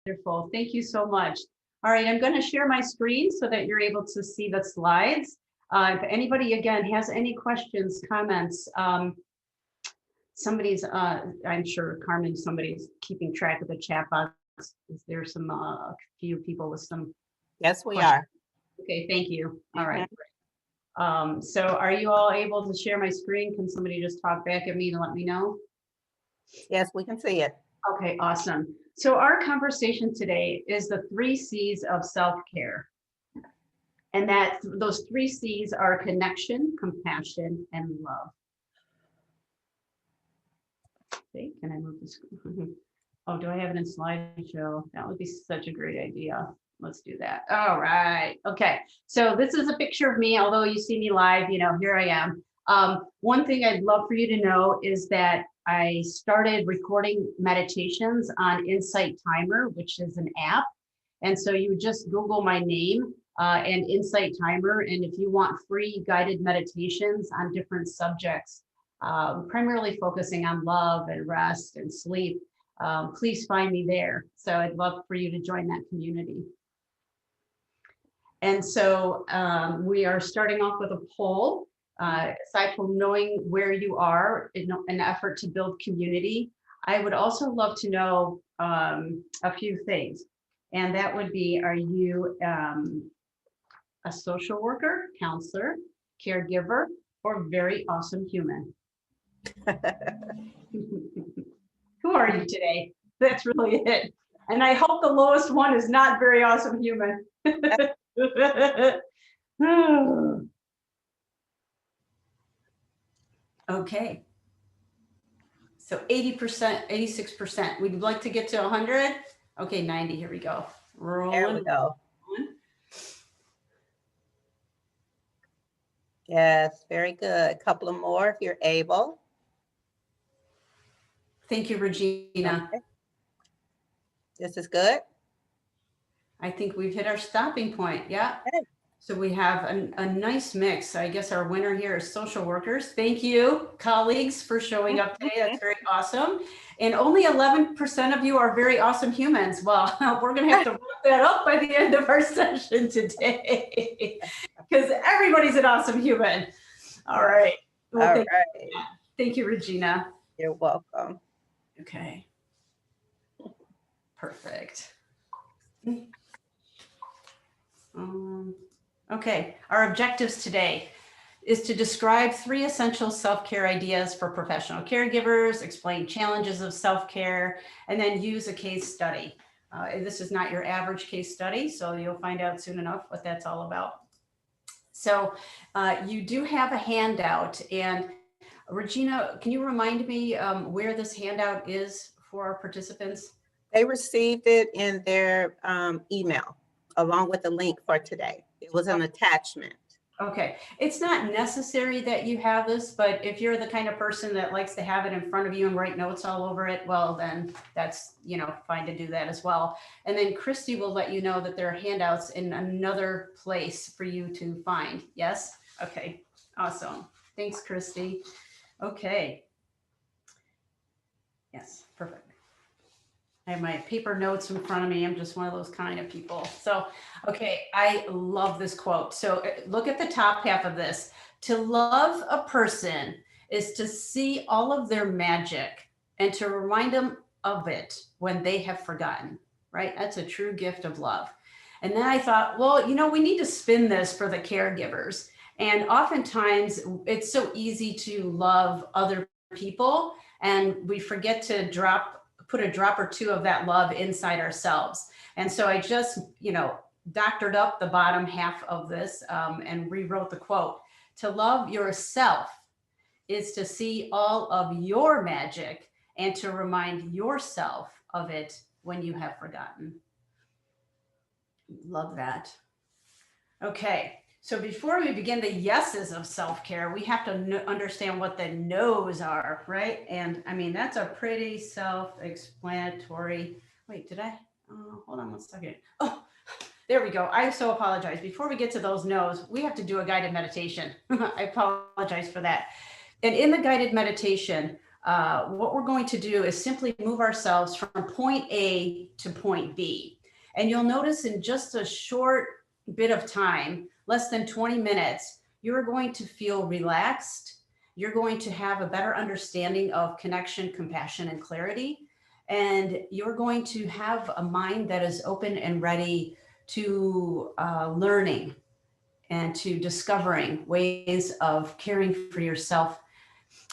Wonderful. Thank you so much. All right, I'm going to share my screen so that you're able to see the slides. If anybody, again, has any questions, comments, somebody's, I'm sure Carmen, somebody's keeping track of the chat box. Is there some, few people with some Yes, we questions? are. Okay, thank you. All right. So are you all able to share my screen? Can somebody just talk back at me to let me know? Yes, we can see it. Okay, awesome. So our conversation today is the 3 C's of self-care. And that those 3 C's are connection, compassion, and love. Okay, can I move this? Oh, do I have it in slideshow? That would be such a great idea. Let's do that. All right. Okay. So this is a picture of me, although you see me live, here I am. One thing I'd love for you to know is that I started recording meditations on Insight Timer, which is an app. And so you just Google my name and Insight Timer. And if you want free guided meditations on different subjects, primarily focusing on love and rest and sleep, please find me there. So I'd love for you to join that community. And so we are starting off with a poll. Aside from knowing where you are in an effort to build community, I would also love to know a few things. And that would be, are you a social worker, counselor, caregiver, or very awesome human? Who are you today? That's really it. And I hope the lowest one is not very awesome human. Okay. So 80%, 86%. We'd like to get to 100. Okay, 90. Here we go. Rolling. There we go. Yes, very good. A couple of more if you're able. Thank you, Regina. Okay. This is good. I think we've hit our stopping point. Yeah. Okay. So we have a nice mix. I guess our winner here is social workers. Thank you, colleagues, for showing up today. That's very awesome. And only 11% of you are very awesome humans. Well, we're going to have to wrap that up by the end of our session today because everybody's an awesome human. All right. Well, thank you, Regina. You're welcome. Okay. Perfect. Okay, our objectives today is to describe 3 essential self-care ideas for professional caregivers, explain challenges of self-care, and then use a case study. This is not your average case study, so you'll find out soon enough what that's all about. So you do have a handout, and Regina, can you remind me where this handout is for our participants? They received it in their email along with the link for today. It was an attachment. Okay, it's not necessary that you have this, but if you're the kind of person that likes to have it in front of you and write notes all over it, well, then that's, fine to do that as well. And then Christy will let you know that there are handouts in another place for you to find. Yes? Okay, awesome. Thanks, Christy. Okay. Yes, perfect. I have my paper notes in front of me. I'm just one of those kind of people. So, okay, I love this quote. So look at the top half of this. To love a person is to see all of their magic and to remind them of it when they have forgotten, right? That's a true gift of love. And then I thought, well, we need to spin this for the caregivers. And oftentimes it's so easy to love other people and we forget to put a drop or two of that love inside ourselves. And so I just, doctored up the bottom half of this and rewrote the quote. To love yourself is to see all of your magic and to remind yourself of it when you have forgotten. Love that. Okay. So before we begin the yeses of self-care, we have to understand what the no's are, right? And I mean, that's a pretty self-explanatory. Wait, did I? Hold on one second. Oh, there we go. I so apologize. Before we get to those no's, we have to do a guided meditation. I apologize for that. And in the guided meditation, what we're going to do is simply move ourselves from point A to point B. And you'll notice in just a short bit of time, less than 20 minutes, you're going to feel relaxed. You're going to have a better understanding of connection, compassion, and clarity. And you're going to have a mind that is open and ready to learning and to discovering ways of caring for yourself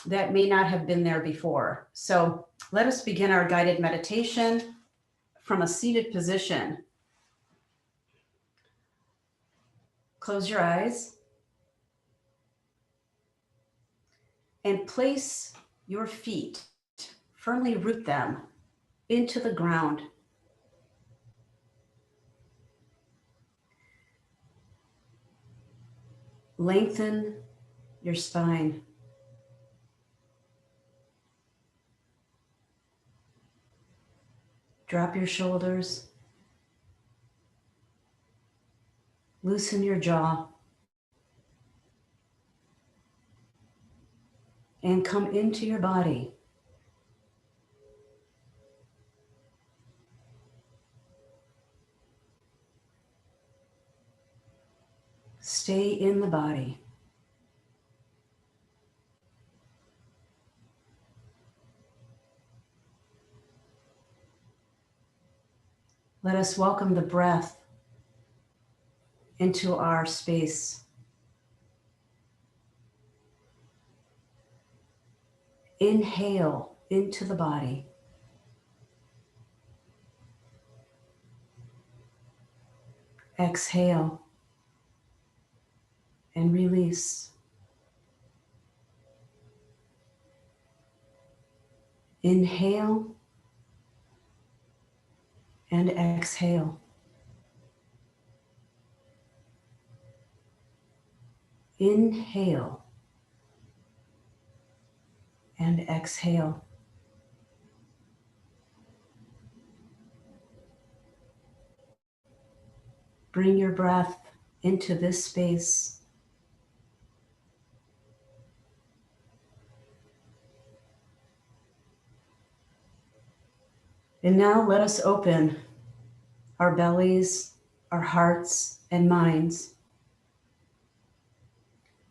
that may not have been there before. So let us begin our guided meditation from a seated position. Close your eyes and place your feet, firmly root them into the ground. Lengthen your spine. Drop your shoulders. Loosen your jaw. And come into your body. Stay in the body. Let us welcome the breath into our space. Inhale into the body. Exhale and release. Inhale and exhale. Inhale and exhale. Bring your breath into this space. And now let us open our bellies, our hearts, and minds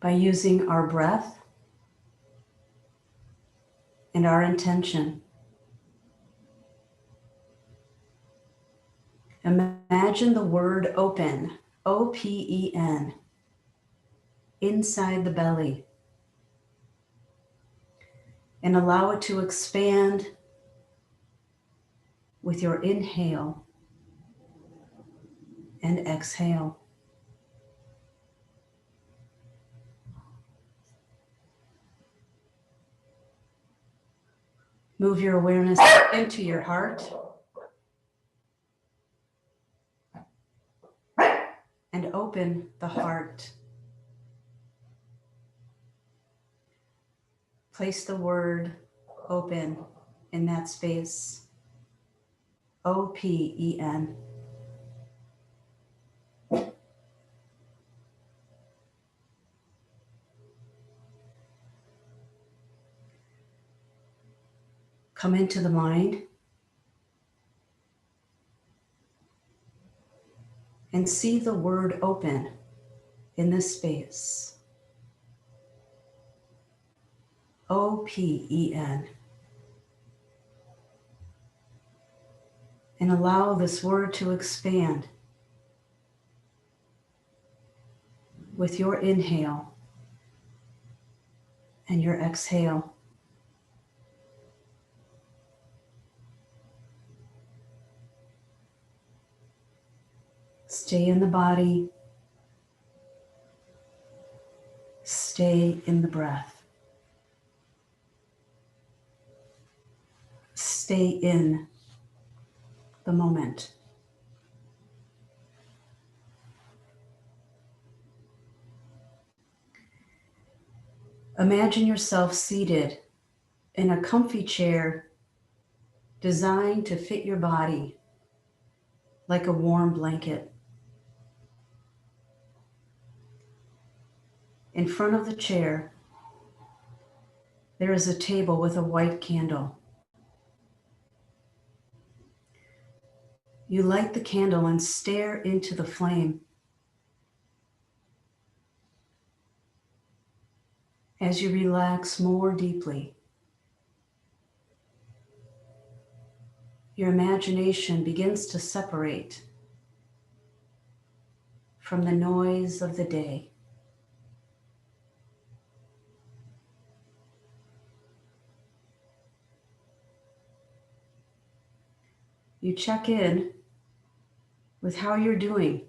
by using our breath and our intention. Imagine the word open, O-P-E-N, inside the belly, and allow it to expand with your inhale and exhale. Move your awareness into your heart and open the heart. Place the word open in that space. O-P-E-N. Come into the mind and see the word open in this space. O-P-E-N. And allow this word to expand with your inhale and your exhale. Stay in the body. Stay in the breath. Stay in the moment. Imagine yourself seated in a comfy chair designed to fit your body like a warm blanket. In front of the chair, There is a table with a white candle. You light the candle and stare into the flame. As you relax more deeply, your imagination begins to separate from the noise of the day. You check in with how you're doing.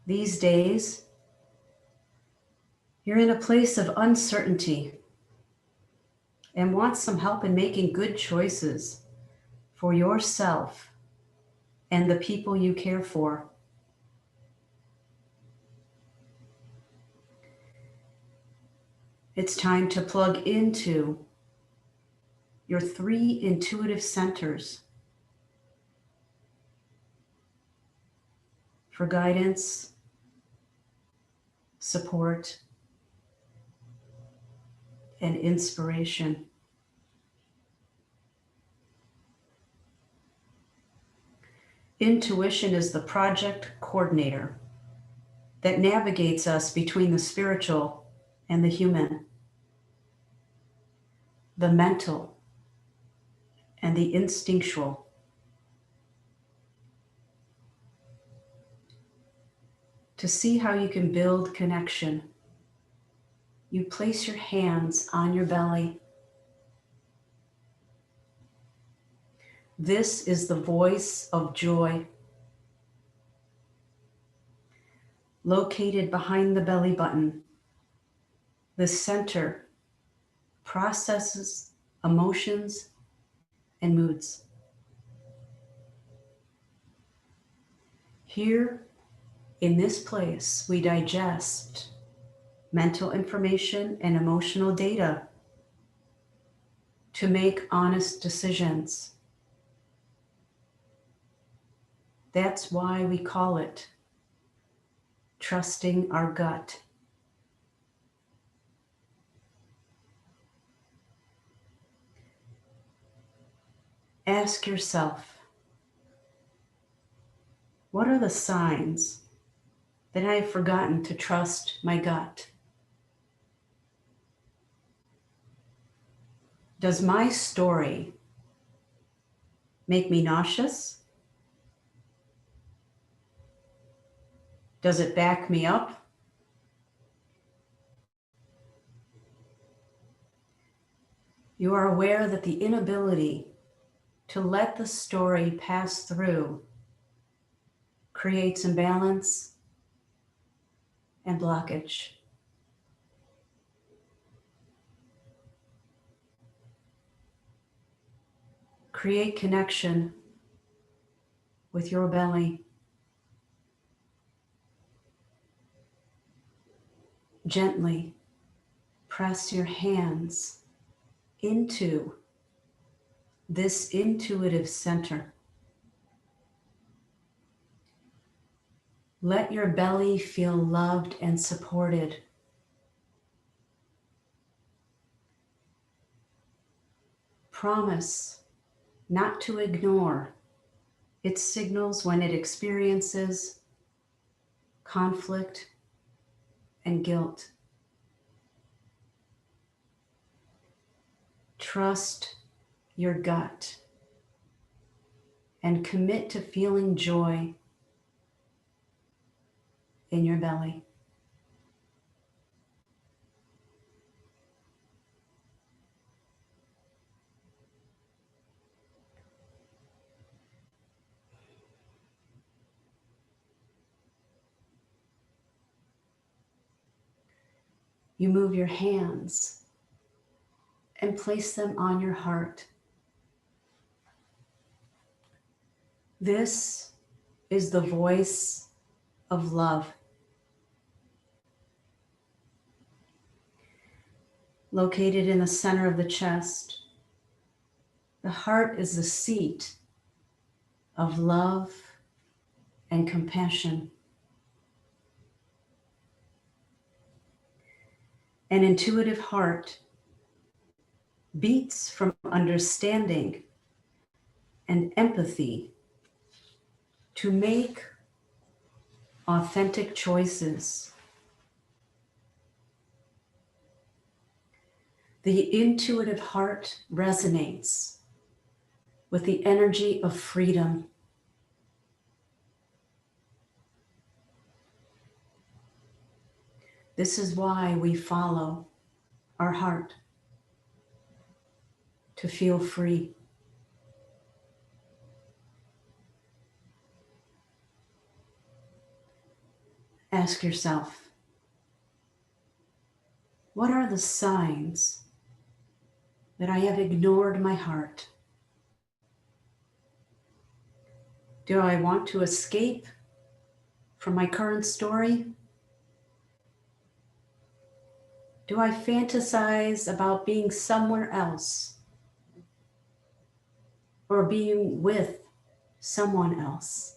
These days, you're in a place of uncertainty and want some help in making good choices for yourself and the people you care for. It's time to plug into your 3 intuitive centers for guidance, support, and inspiration. Intuition is the project coordinator that navigates us between the spiritual and the human, the mental and the instinctual. To see how you can build connection, you place your hands on your belly. This is the voice of joy. Located behind the belly button, the center processes emotions and moods. Here in this place, we digest mental information and emotional data to make honest decisions. That's why we call it trusting our gut. Ask yourself, what are the signs that I have forgotten to trust my gut? Does my story make me nauseous? Does it back me up? You are aware that the inability to let the story pass through creates imbalance and blockage. Create connection with your belly. Gently press your hands into this intuitive center. Let your belly feel loved and supported. Promise not to ignore its signals when it experiences conflict and guilt. Trust your gut and commit to feeling joy in your belly. You move your hands and place them on your heart. This is the voice of love. Located in the center of the chest, the heart is the seat of love and compassion. An intuitive heart beats from understanding and empathy to make authentic choices. The intuitive heart resonates with the energy of freedom. This is why we follow our heart, to feel free. Ask yourself, what are the signs that I have ignored my heart? Do I want to escape from my current story? Do I fantasize about being somewhere else or being with someone else?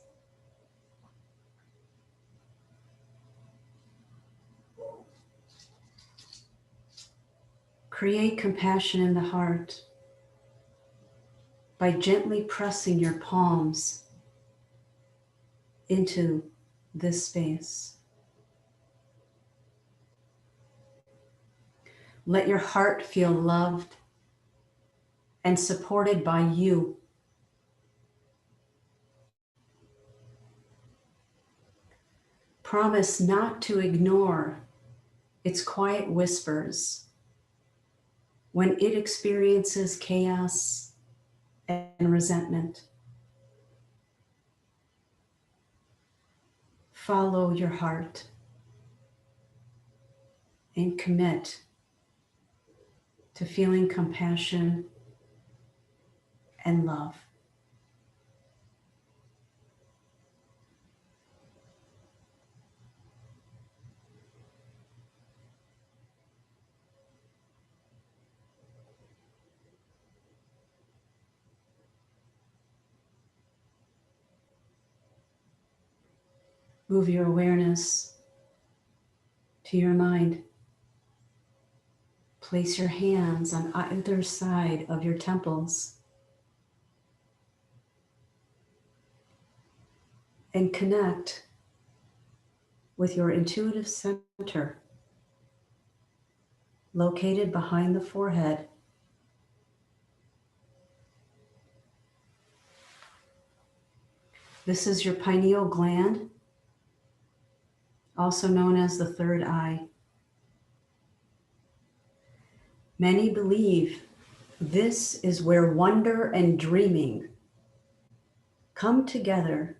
Create compassion in the heart by gently pressing your palms into this space. Let your heart feel loved and supported by you. Promise not to ignore its quiet whispers when it experiences chaos and resentment. Follow your heart and commit to feeling compassion and love. Move your awareness to your mind. Place your hands on either side of your temples and connect with your intuitive center located behind the forehead. This is your pineal gland, also known as the third eye. Many believe this is where wonder and dreaming come together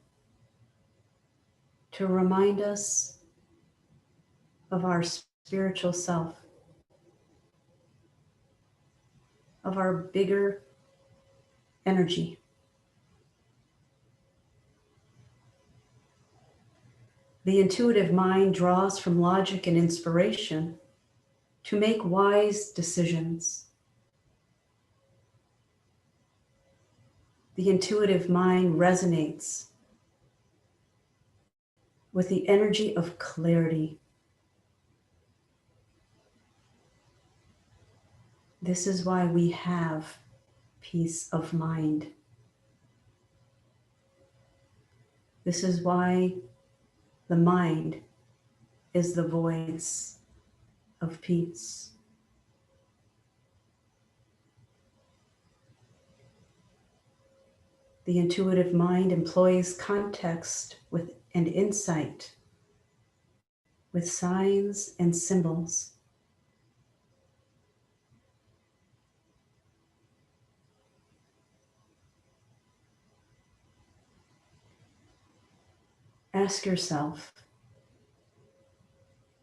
to remind us of our spiritual self, of our bigger energy. The intuitive mind draws from logic and inspiration to make wise decisions. The intuitive mind resonates with the energy of clarity. This is why we have peace of mind. This is why the mind is the voice of peace. The intuitive mind employs context and insight with signs and symbols. Ask yourself,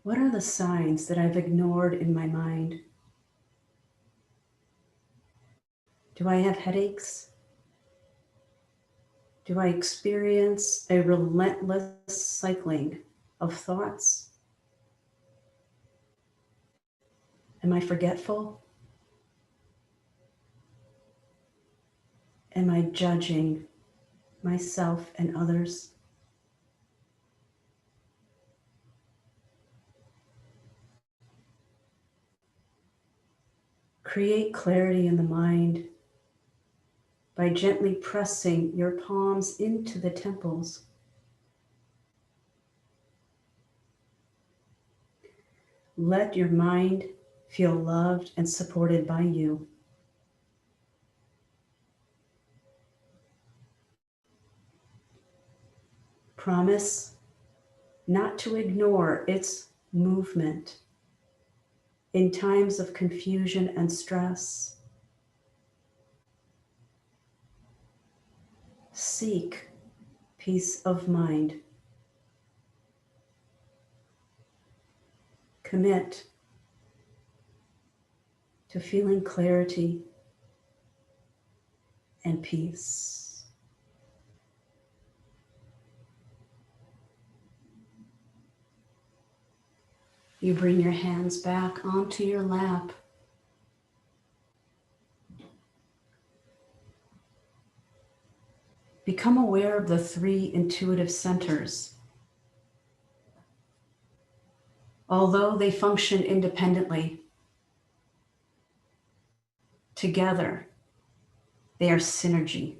what are the signs that I've ignored in my mind? Do I have headaches? Do I experience a relentless cycling of thoughts? Am I forgetful? Am I judging myself and others? Create clarity in the mind by gently pressing your palms into the temples. Let your mind feel loved and supported by you. Promise not to ignore its movement in times of confusion and stress. Seek peace of mind. Commit to feeling clarity and peace. You bring your hands back onto your lap. Become aware of the 3 intuitive centers. Although they function independently, together they are synergy.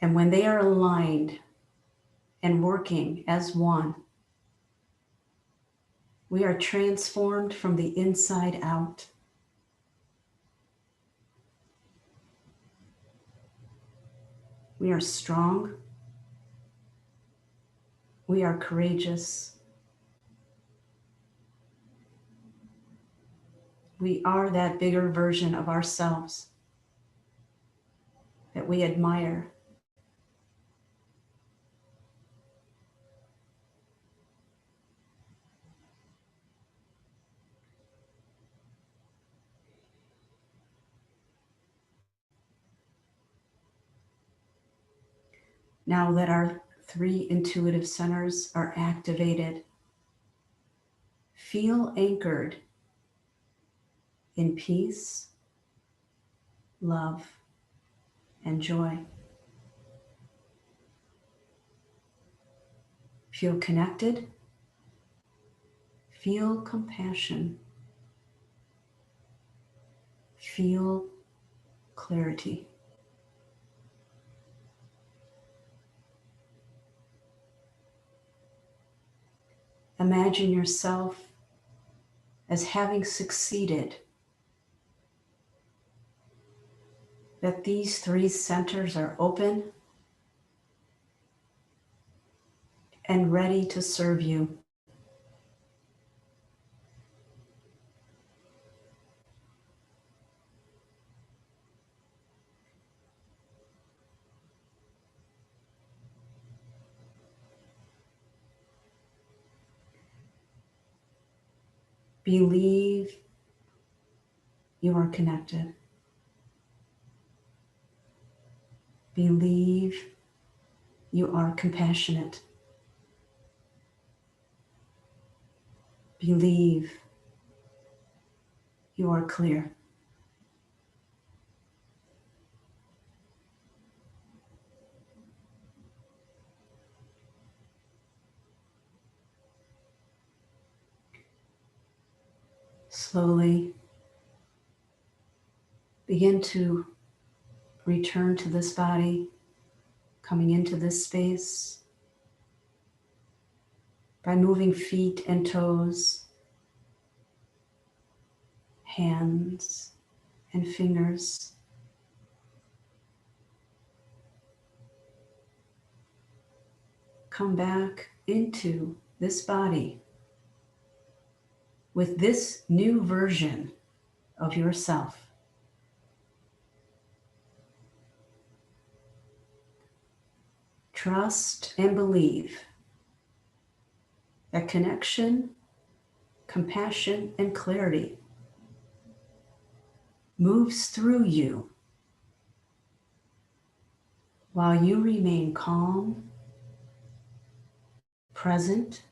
And when they are aligned and working as one, we are transformed from the inside out. We are strong. We are courageous. We are that bigger version of ourselves that we admire. Now that our 3 intuitive centers are activated, feel anchored in peace, love, and joy. Feel connected. Feel compassion. Feel clarity. Imagine yourself as having succeeded, that these 3 centers are open and ready to serve you. Believe you are connected. Believe you are compassionate. Believe you are clear. Slowly begin to return to this body, coming into this space by moving feet and toes, hands and fingers. Come back into this body with this new version of yourself. Trust and believe that connection, compassion, and clarity moves through you while you remain calm, present,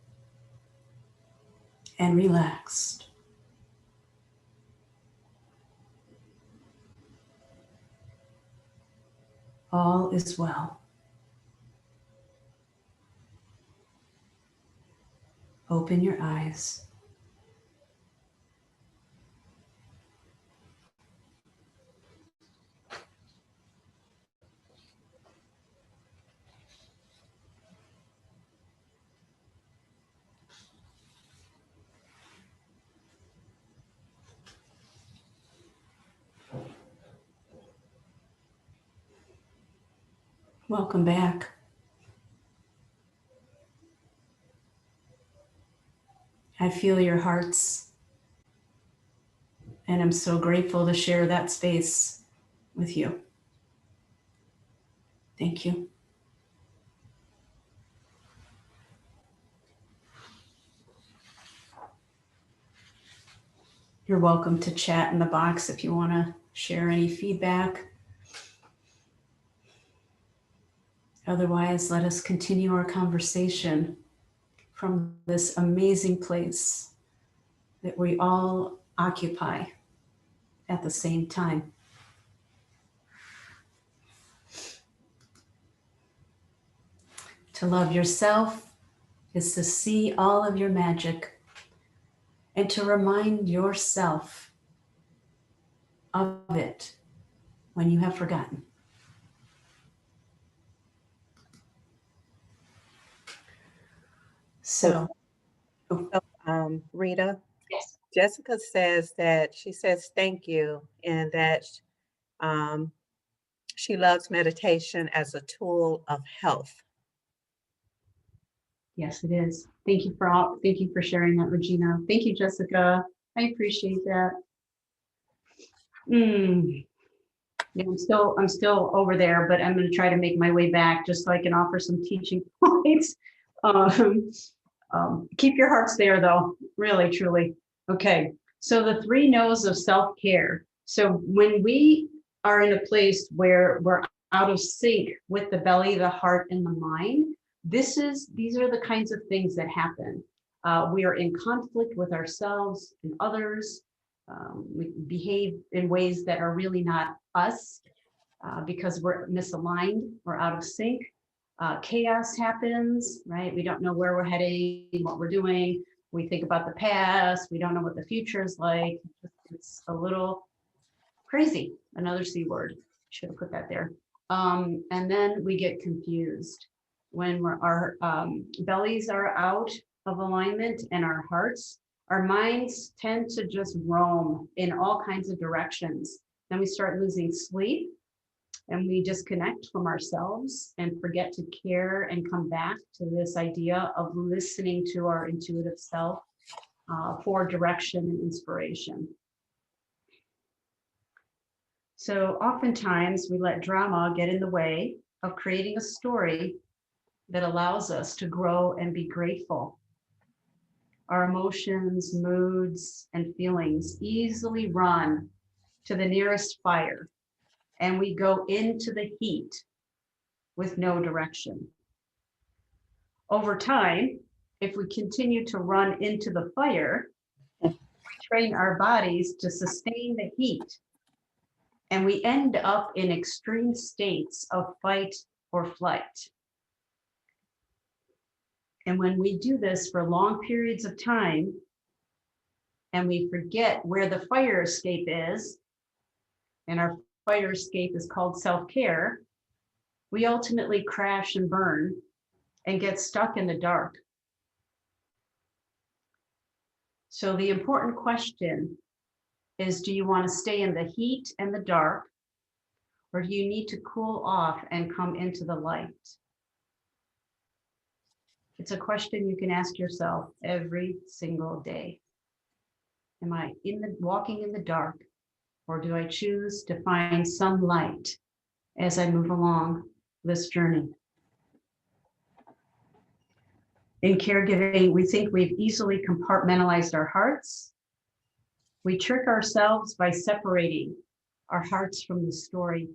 and relaxed. All is well. Open your eyes. Welcome back. I feel your hearts, and I'm so grateful to share that space with you. Thank you. You're welcome to chat in the box if you want to share any feedback. Otherwise, let us continue our conversation from this amazing place that we all occupy at the same time. To love yourself is to see all of your magic and to remind yourself of it when you have forgotten. So, Rita, yes. Jessica says that she says thank you and that she loves meditation as a tool of health. Yes, it is. Thank you for sharing that, Regina. Thank you, Jessica. I appreciate that. Yeah, I'm still over there, but I'm going to try to make my way back just so I can offer some teaching points. Keep your hearts there, though. Really, truly. Okay. So the 3 no's of self-care. So when we are in a place where we're out of sync with the belly, the heart, and the mind, these are the kinds of things that happen. We are in conflict with ourselves and others. We behave in ways that are really not us because we're misaligned, we're out of sync. Chaos happens, right? We don't know where we're heading, what we're doing. We think about the past. We don't know what the future is like. It's a little crazy. Another C word. Should have put that there. And then we get confused when our bellies are out of alignment and our minds tend to just roam in all kinds of directions. Then we start losing sleep and we disconnect from ourselves and forget to care and come back to this idea of listening to our intuitive self for direction and inspiration. So oftentimes we let drama get in the way of creating a story that allows us to grow and be grateful. Our emotions, moods, and feelings easily run to the nearest fire, and we go into the heat with no direction. Over time, if we continue to run into the fire, we train our bodies to sustain the heat, and we end up in extreme states of fight or flight. And when we do this for long periods of time, and we forget where the fire escape is, and our fire escape is called self-care, we ultimately crash and burn and get stuck in the dark. So the important question is, do you want to stay in the heat and the dark, or do you need to cool off and come into the light? It's a question you can ask yourself every single day. Am I walking in the dark, or do I choose to find some light as I move along this journey? In caregiving, we think we've easily compartmentalized our hearts. We trick ourselves by separating our hearts from the story.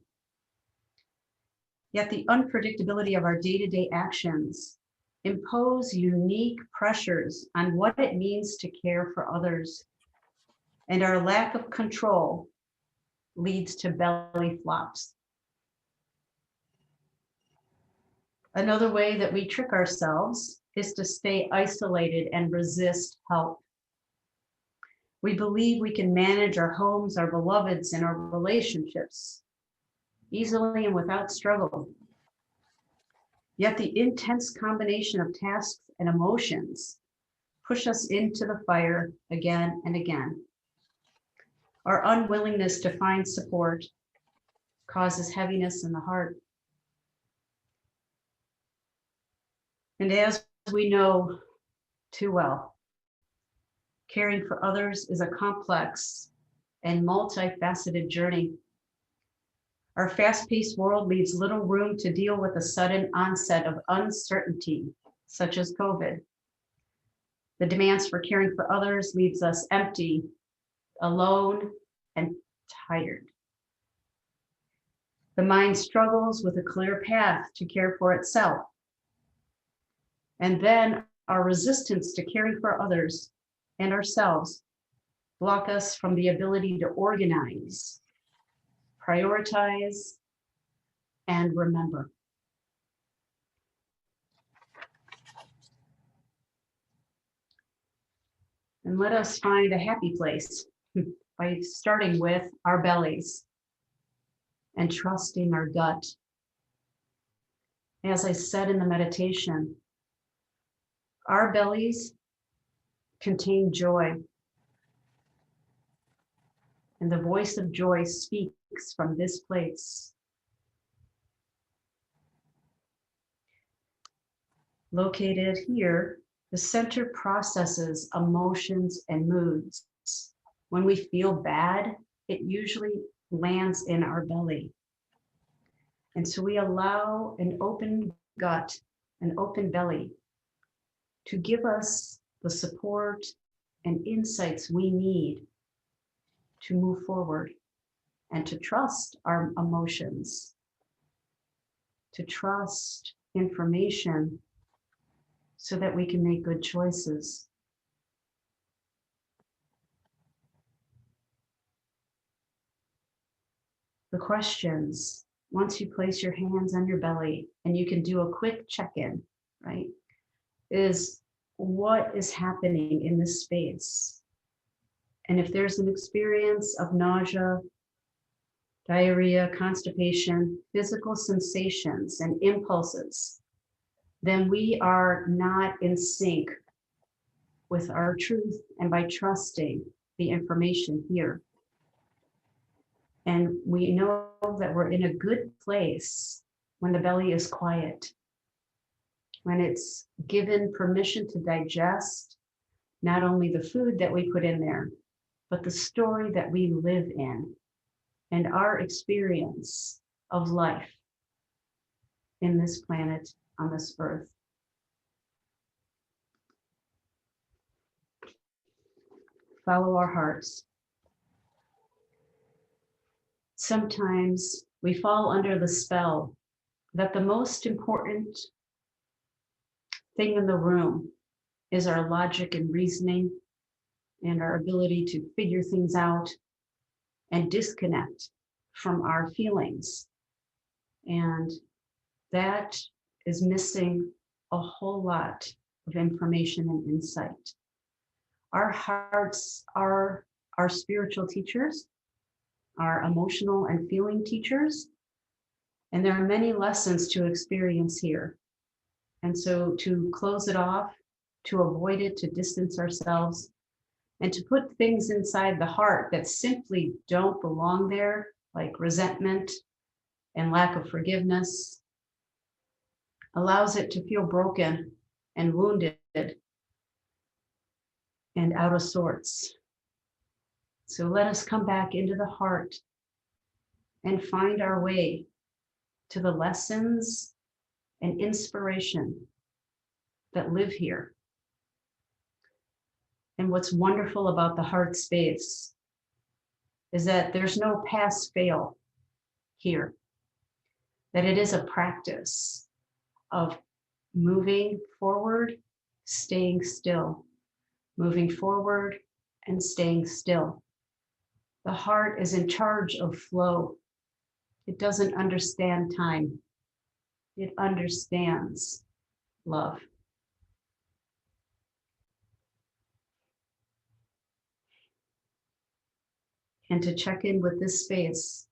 Yet the unpredictability of our day-to-day actions impose unique pressures on what it means to care for others. And our lack of control leads to belly flops. Another way that we trick ourselves is to stay isolated and resist help. We believe we can manage our homes, our beloveds, and our relationships easily and without struggle. Yet the intense combination of tasks and emotions push us into the fire again and again. Our unwillingness to find support causes heaviness in the heart. And as we know too well, caring for others is a complex and multifaceted journey. Our fast-paced world leaves little room to deal with the sudden onset of uncertainty, such as COVID. The demands for caring for others leaves us empty, alone, and tired. The mind struggles with a clear path to care for itself. And then our resistance to caring for others and ourselves block us from the ability to organize, prioritize, and remember. And let us find a happy place by starting with our bellies and trusting our gut. As I said in the meditation, our bellies contain joy. And the voice of joy speaks from this place. Located here, the center processes emotions and moods. When we feel bad, it usually lands in our belly. And so we allow an open gut, an open belly, to give us the support and insights we need to move forward and to trust our emotions, to trust information so that we can make good choices. The questions, once you place your hands on your belly and you can do a quick check-in, right, is what is happening in this space? And if there's an experience of nausea, diarrhea, constipation, physical sensations, and impulses, then we are not in sync with our truth and by trusting the information here. And we know that we're in a good place when the belly is quiet, when it's given permission to digest not only the food that we put in there, but the story that we live in and our experience of life in this planet, on this earth. Follow our hearts. Sometimes we fall under the spell that the most important thing in the room is our logic and reasoning and our ability to figure things out and disconnect from our feelings. And that is missing a whole lot of information and insight. Our hearts are our spiritual teachers, our emotional and feeling teachers, and there are many lessons to experience here. And so to close it off, to avoid it, to distance ourselves, and to put things inside the heart that simply don't belong there, like resentment and lack of forgiveness, allows it to feel broken and wounded and out of sorts. So let us come back into the heart and find our way to the lessons and inspiration that live here. And what's wonderful about the heart space is that there's no pass fail here, that it is a practice of moving forward, staying still, moving forward and staying still. The heart is in charge of flow. It doesn't understand time. It understands love. And to check in with this space,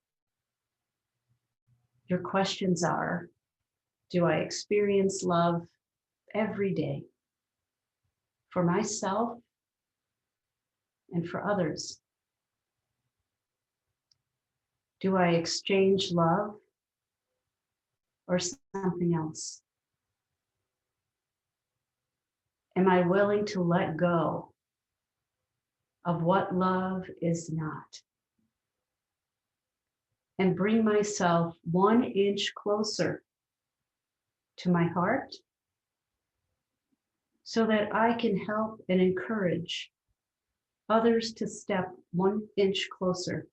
your questions are, do I experience love every day for myself and for others? Do I exchange love or something else? Am I willing to let go of what love is not and bring myself 1 inch closer to my heart so that I can help and encourage others to step 1 inch closer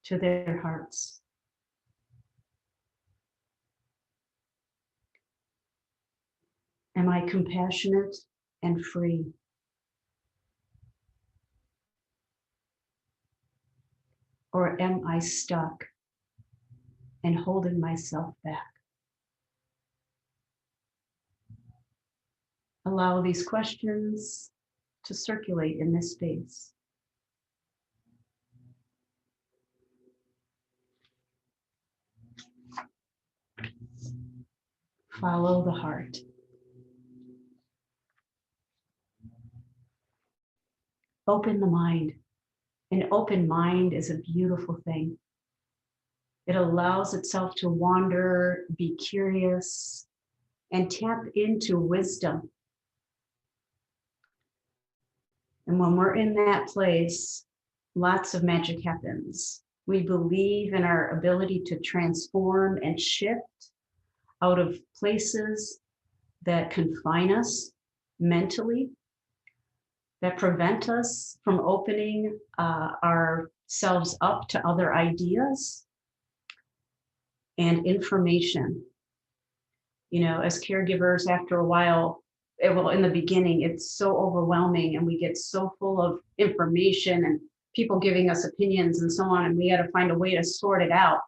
to their hearts? Am I compassionate and free? Or am I stuck and holding myself back? Allow these questions to circulate in this space. Follow the heart. Open the mind. An open mind is a beautiful thing. It allows itself to wander, be curious, and tap into wisdom. And when we're in that place, lots of magic happens. We believe in our ability to transform and shift out of places that confine us mentally, that prevent us from opening ourselves up to other ideas and information. You know, as caregivers, after a while, well, in the beginning, it's so overwhelming and we get so full of information and people giving us opinions and so on, and we got to find a way to sort it out.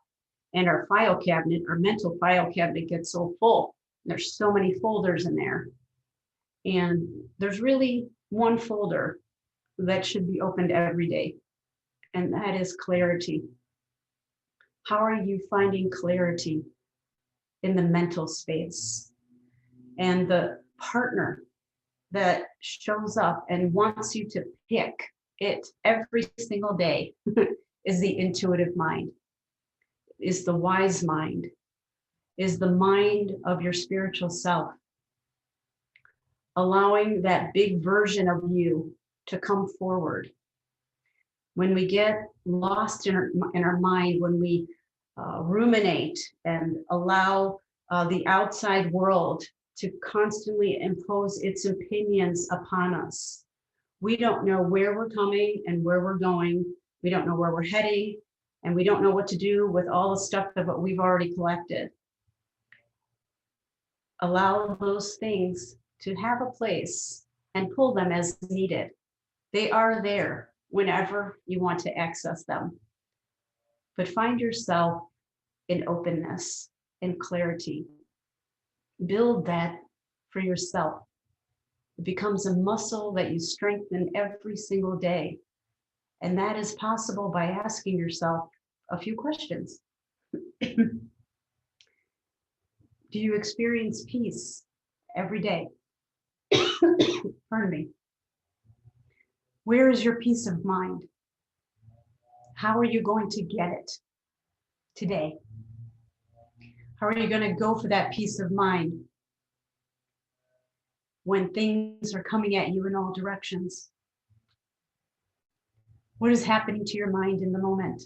And our file cabinet, our mental file cabinet gets so full. There's so many folders in there. And there's really one folder that should be opened every day, and that is clarity. How are you finding clarity in the mental space? And the partner that shows up and wants you to pick it every single day is the intuitive mind, is the wise mind, is the mind of your spiritual self, allowing that big version of you to come forward. When we get lost in our mind, when we ruminate and allow the outside world to constantly impose its opinions upon us, we don't know where we're coming and where we're going. We don't know where we're heading, and we don't know what to do with all the stuff that we've already collected. Allow those things to have a place and pull them as needed. They are there whenever you want to access them. But find yourself in openness and clarity. Build that for yourself. It becomes a muscle that you strengthen every single day. And that is possible by asking yourself a few questions. Do you experience peace every day? Pardon me. Where is your peace of mind? How are you going to get it today? How are you going to go for that peace of mind when things are coming at you in all directions? What is happening to your mind in the moment?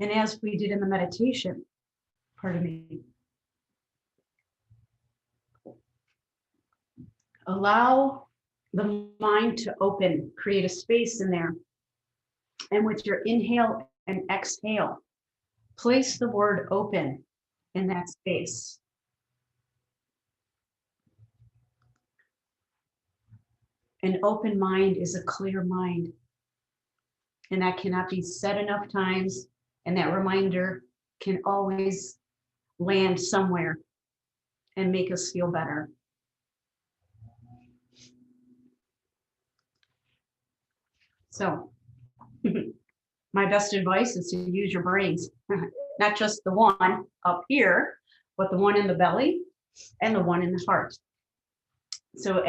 And as we did in the meditation, pardon me, allow the mind to open, create a space in there. And with your inhale and exhale, place the word open in that space. An open mind is a clear mind. And that cannot be said enough times. And that reminder can always land somewhere and make us feel better. So my best advice is to use your brains, not just the one up here, but the one in the belly and the one in the heart. So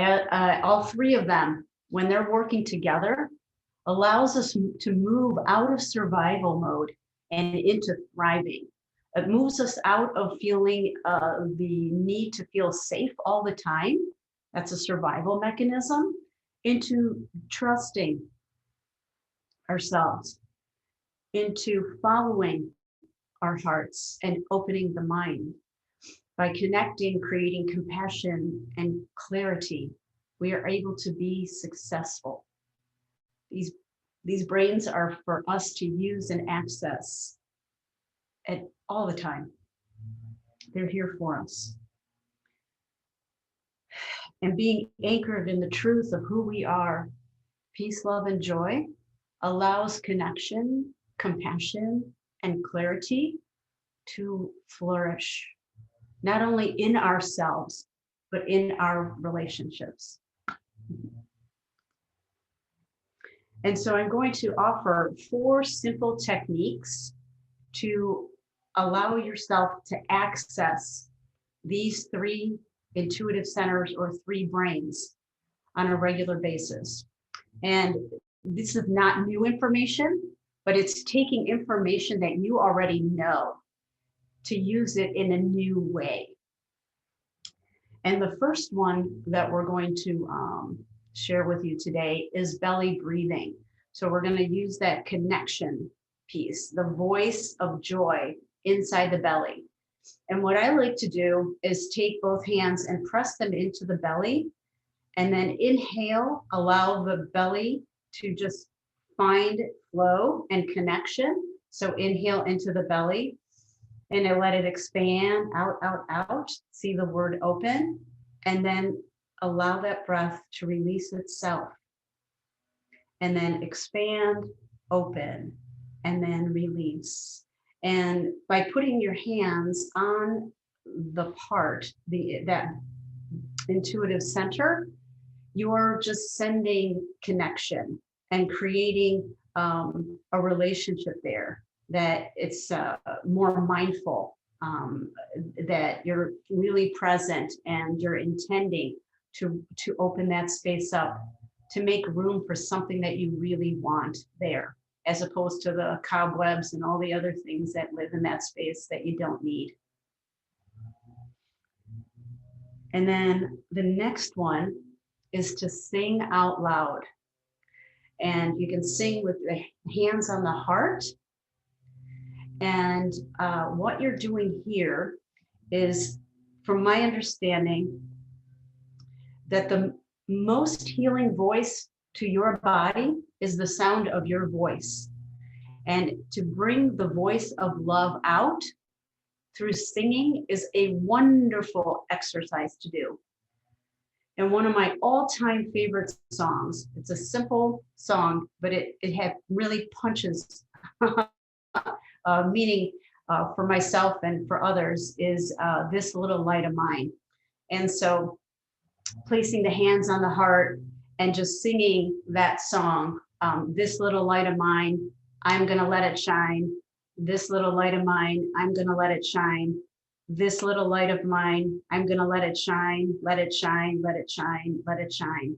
all three of them, when they're working together, allows us to move out of survival mode and into thriving. It moves us out of feeling the need to feel safe all the time That's a survival mechanism, into trusting ourselves, into following our hearts and opening the mind. By connecting, creating compassion and clarity, we are able to be successful. These brains are for us to use and access at all the time. They're here for us. And being anchored in the truth of who we are, peace, love, and joy, allows connection, compassion, and clarity to flourish, not only in ourselves, but in our relationships. And so I'm going to offer 4 simple techniques to allow yourself to access these 3 intuitive centers or 3 brains on a regular basis. And this is not new information, but it's taking information that you already know to use it in a new way. And the first one that we're going to share with you today is belly breathing. So we're going to use that connection piece, the voice of joy inside the belly. And what I like to do is take both hands and press them into the belly, and then inhale, allow the belly to just find flow and connection. So inhale into the belly, and I let it expand out, out, out. See the word open, and then allow that breath to release itself. And then expand, open, and then release. And by putting your hands on the part, that intuitive center, you're just sending connection and creating a relationship there, that it's more mindful, that you're really present and you're intending to open that space up, to make room for something that you really want there, as opposed to the cobwebs and all the other things that live in that space that you don't need. And then the next one is to sing out loud. And you can sing with the hands on the heart. And what you're doing here is, from my understanding, that the most healing voice to your body is the sound of your voice. And to bring the voice of love out through singing is a wonderful exercise to do. And one of my all-time favorite songs, it's a simple song, but it really punches meaning for myself and for others, is This Little Light of Mine. And so placing the hands on the heart and just singing that song, this little light of mine, I'm gonna let it shine. This little light of mine, I'm gonna let it shine. This little light of mine, I'm gonna let it shine, let it shine, let it shine, let it shine.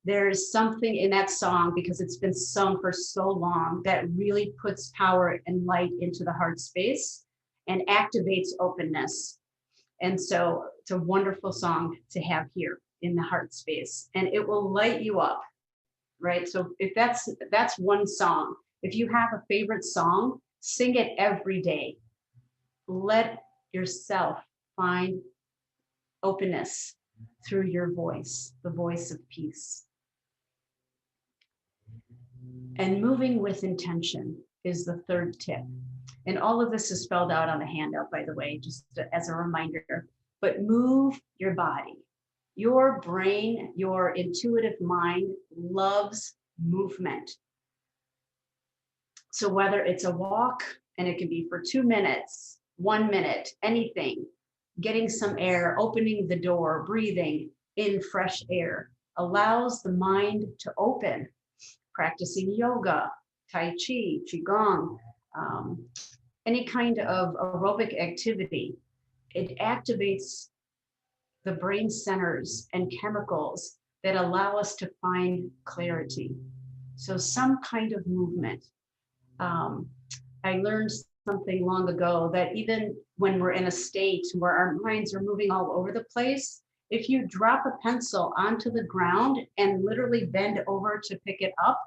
There's something in that song, because it's been sung for so long, that really puts power and light into the heart space and activates openness. And so it's a wonderful song to have here in the heart space, and it will light you up, right? So if that's one song. If you have a favorite song, sing it every day. Let yourself find openness through your voice, the voice of peace. And moving with intention is the third tip. And all of this is spelled out on the handout, by the way, just as a reminder. But move your body. Your brain, your intuitive mind loves movement. So whether it's a walk, and it can be for 2 minutes, 1 minute, anything, getting some air, opening the door, breathing in fresh air, allows the mind to open. Practicing yoga, Tai Chi, Qigong, any kind of aerobic activity, it activates the brain centers and chemicals that allow us to find clarity. So some kind of movement. I learned something long ago, that even when we're in a state where our minds are moving all over the place, If you drop a pencil onto the ground and literally bend over to pick it up,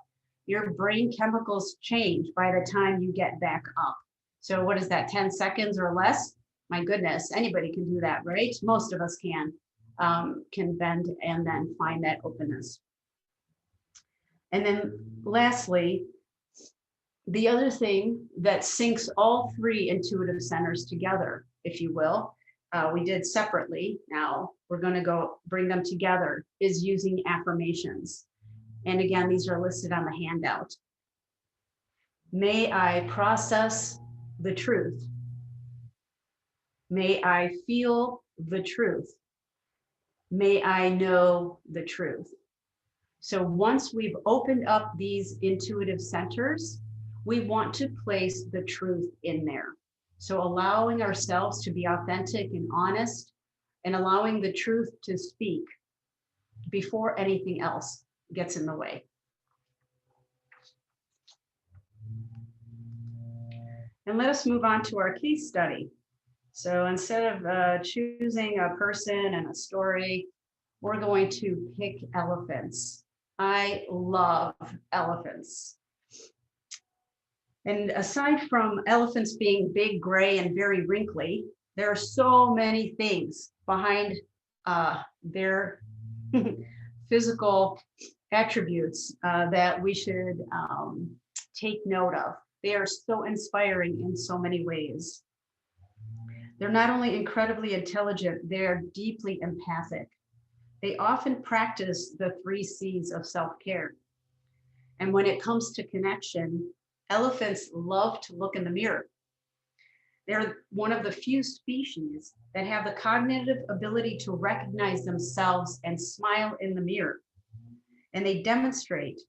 your brain chemicals change by the time you get back up. So what is that, 10 seconds or less? My goodness, anybody can do that, right? Most of us can bend and then find that openness. And then lastly, the other thing that syncs all three intuitive centers together, if you will, we did separately. Now we're going to go bring them together, is using affirmations. And again, these are listed on the handout. May I process the truth. May I feel the truth. May I know the truth. So once we've opened up these intuitive centers, we want to place the truth in there. So allowing ourselves to be authentic and honest and allowing the truth to speak before anything else gets in the way. And let us move on to our case study. So instead of choosing a person and a story, we're going to pick elephants. I love elephants. And aside from elephants being big, gray, and very wrinkly, there are so many things behind their physical attributes that we should take note of. They are so inspiring in so many ways. They're not only incredibly intelligent, they're deeply empathic. They often practice the 3 C's of self-care. And when it comes to connection, elephants love to look in the mirror. They're one of the few species that have the cognitive ability to recognize themselves and smile in the mirror. And they demonstrate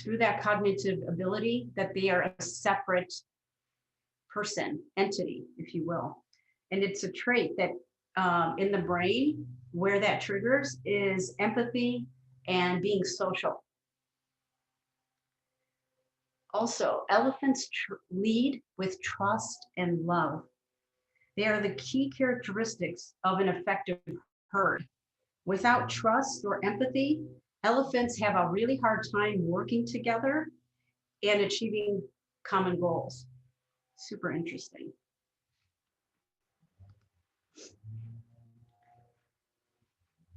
through that cognitive ability that they are a separate person, entity, if you will. And it's a trait that in the brain, where that triggers is empathy and being social. Also, elephants lead with trust and love. They are the key characteristics of an effective herd. Without trust or empathy, elephants have a really hard time working together and achieving common goals. Super interesting.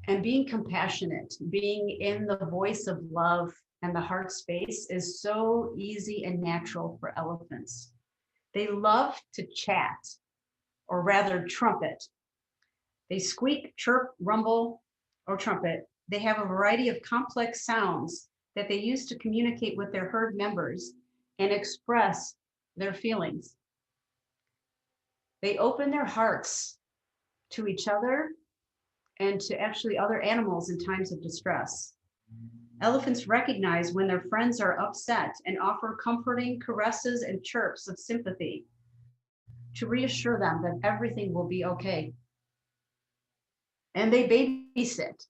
And being compassionate, being in the voice of love and the heart space is so easy and natural for elephants. They love to chat, or rather trumpet. They squeak, chirp, rumble, or trumpet. They have a variety of complex sounds that they use to communicate with their herd members and express their feelings. They open their hearts to each other and to actually other animals in times of distress. Elephants recognize when their friends are upset and offer comforting caresses and chirps of sympathy to reassure them that everything will be okay. And they babysit.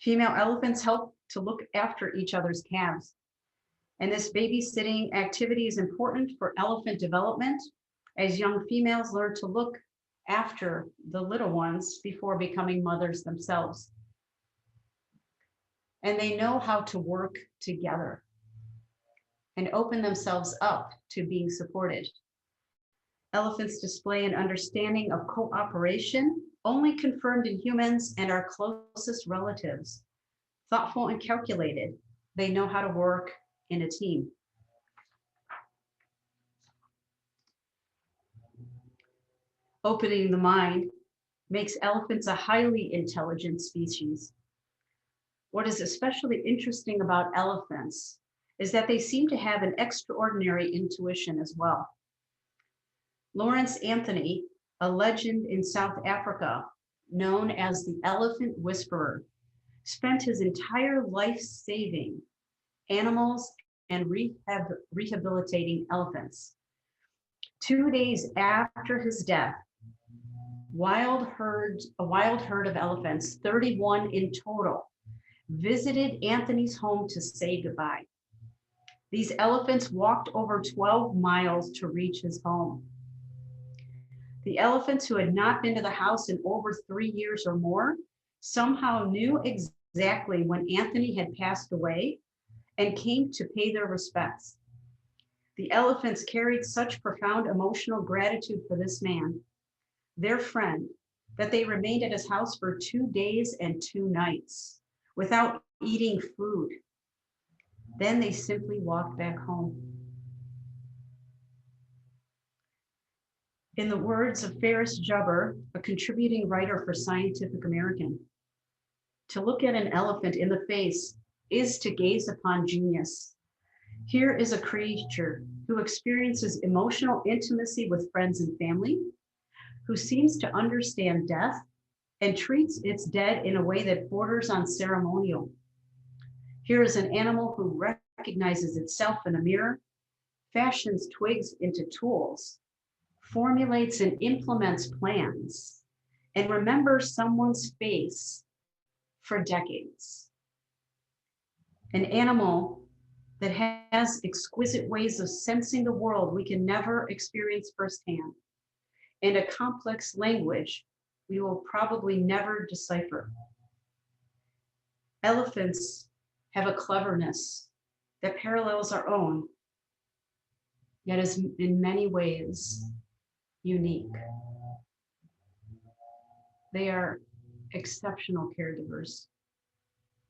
Female elephants help to look after each other's calves. And this babysitting activity is important for elephant development as young females learn to look after the little ones before becoming mothers themselves. And they know how to work together and open themselves up to being supported. Elephants display an understanding of cooperation only confirmed in humans and our closest relatives. Thoughtful and calculated, they know how to work in a team. Opening the mind makes elephants a highly intelligent species. What is especially interesting about elephants is that they seem to have an extraordinary intuition as well. Lawrence Anthony, a legend in South Africa, known as the Elephant Whisperer, spent his entire life saving animals and rehabilitating elephants. 2 days after his death, a wild herd of elephants, 31 in total, visited Anthony's home to say goodbye. These elephants walked over 12 miles to reach his home. The elephants, who had not been to the house in over 3 years or more, somehow knew exactly when Anthony had passed away and came to pay their respects. The elephants carried such profound emotional gratitude for this man, their friend, that they remained at his house for 2 days and 2 nights without eating food. Then they simply walked back home. In the words of Ferris Jubber, a contributing writer for Scientific American, to look at an elephant in the face is to gaze upon genius. Here is a creature who experiences emotional intimacy with friends and family, who seems to understand death and treats its dead in a way that borders on ceremonial. Here is an animal who recognizes itself in a mirror, fashions twigs into tools, formulates and implements plans, and remembers someone's face for decades. An animal that has exquisite ways of sensing the world we can never experience firsthand, and a complex language we will probably never decipher. Elephants have a cleverness that parallels our own, yet is in many ways unique. They are exceptional caregivers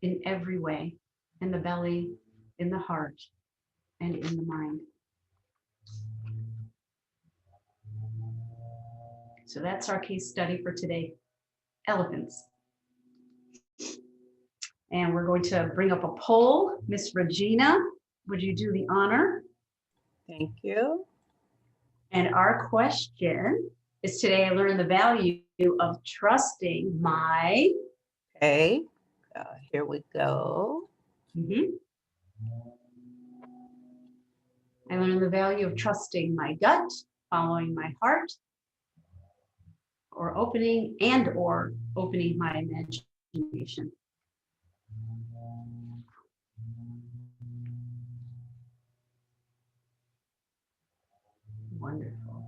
in every way, in the belly, in the heart, and in the mind. So that's our case study for today, elephants. And we're going to bring up a poll. Miss Regina, would you do the honor? Thank you. And our question is, today I learned the value of trusting my. Okay, here we go. I learned the value of trusting my gut, following my heart, or opening my imagination. Wonderful.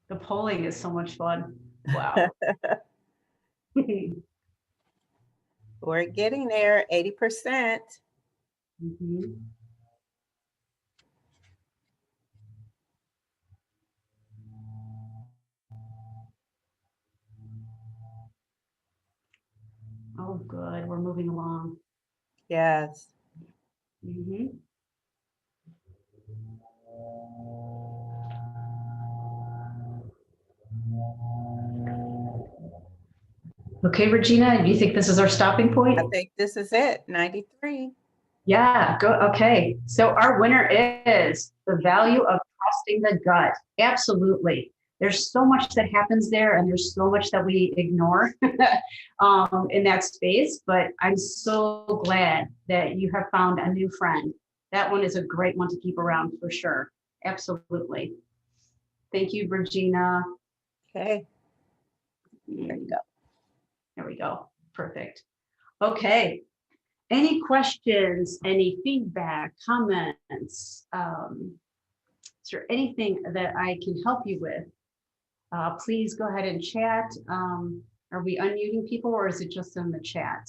The polling is so much fun. Wow. We're getting there, 80%. Mhm. Oh, good. We're moving along. Yes. Mhm. Okay, Regina, do you think this is our stopping I point? think this is it, 93. Yeah, go. Okay. So our winner is the value of trusting the gut. Absolutely. There's so much that happens there, and there's so much that we ignore in that space. But I'm so glad that you have found a new friend. That one is a great one to keep around for sure. Absolutely. Thank you, Regina. Okay, there you go. There we go. Perfect. Okay. Any questions, any feedback, comments? Is there anything that I can help you with? Please go ahead and chat. Are we unmuting people, or is it just in the chat?